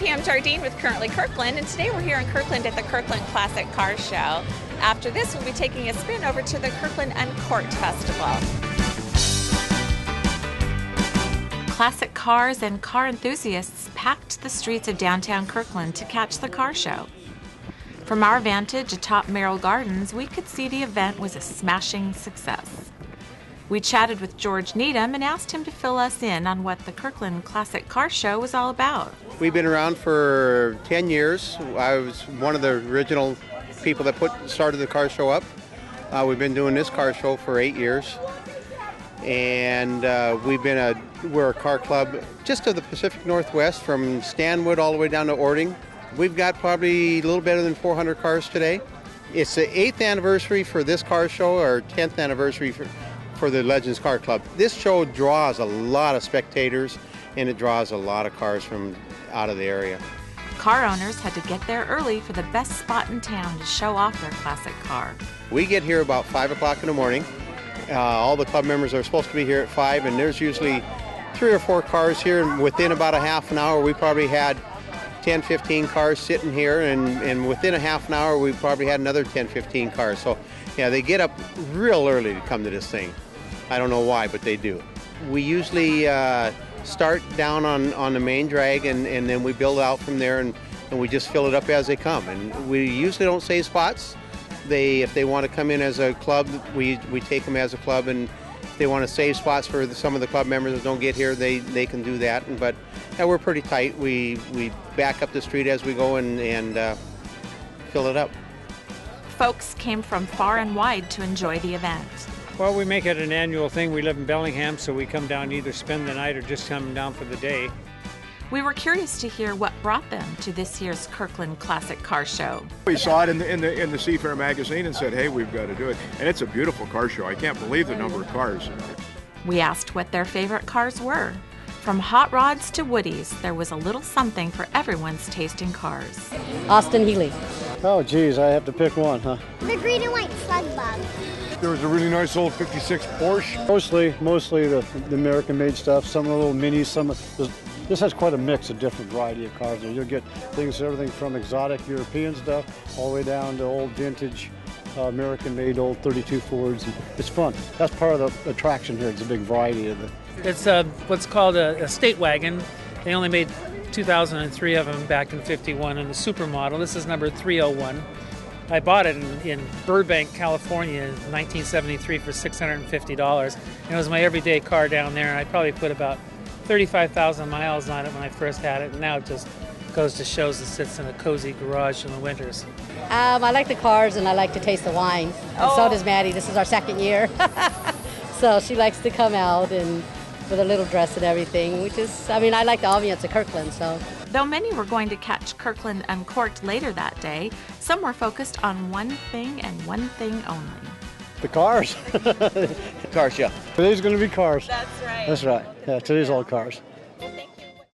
Pam Jardine with Currently Kirkland, and today we're here in Kirkland at the Kirkland Classic Car Show. After this, we'll be taking a spin over to the Kirkland Uncorked Festival. Classic cars and car enthusiasts packed the streets of downtown Kirkland to catch the car show. From our vantage atop Merrill Gardens, we could see the event was a smashing success. We chatted with George Needham and asked him to fill us in on what the Kirkland Classic Car Show was all about. We've been around for 10 years. I was one of the original people that started the car show up. We've been doing this car show for 8 years. And we're a car club just to the Pacific Northwest, from Stanwood all the way down to Orting. We've got probably a little better than 400 cars today. It's the 8th anniversary for this car show, or 10th anniversary for the Legends Car Club. This show draws a lot of spectators, and it draws a lot of cars from out of the area. Car owners had to get there early for the best spot in town to show off their classic car. We get here about 5 o'clock in the morning. All the club members are supposed to be here at 5, and there's usually 3 or 4 cars here, and within about a half an hour we probably had 10, 15 cars sitting here, and within a half an hour we probably had another 10, 15 cars. So yeah, they get up real early to come to this thing. I don't know why, but they do. We usually start down on the main drag, and then we build out from there, and we just fill it up as they come. And we usually don't save spots. If they want to come in as a club, we take them as a club, and if they want to save spots for some of the club members that don't get here, they can do that. But yeah, we're pretty tight. We back up the street as we go and fill it up. Folks came from far and wide to enjoy the event. Well, we make it an annual thing. We live in Bellingham, so we come down to either spend the night or just come down for the day. We were curious to hear what brought them to this year's Kirkland Classic Car Show. We saw it in the Seafair magazine and said, hey, we've got to do it. And it's a beautiful car show. I can't believe the number of cars. We asked what their favorite cars were. From hot rods to woodies, there was a little something for everyone's taste in cars. Austin Healey. Oh, geez, I have to pick one, huh? The green and white slug bug. There was a really nice old 56 Porsche. Mostly the American-made stuff, some of the little minis, this has quite a mix of different variety of cars. You'll get everything from exotic European stuff all the way down to old vintage American-made old 32 Fords. And it's fun. That's part of the attraction here. It's a big variety of it. It's what's called a state wagon. They only made 2,003 of them back in '51 in the supermodel. This is number 301. I bought it in Burbank, California in 1973 for $650. And it was my everyday car down there. And I probably put about 35,000 miles on it when I first had it. And now it just goes to shows. It sits in a cozy garage in the winters. I like the cars and I like to taste the wine. And so does Maddie. This is our second year. So she likes to come out and with a little dress and everything, which is, I like the ambiance of Kirkland, so. Though many were going to catch Kirkland Uncorked later that day, some were focused on one thing and one thing only. The cars. Car show. Today's going to be cars. That's right. That's right. Yeah, today's all cars.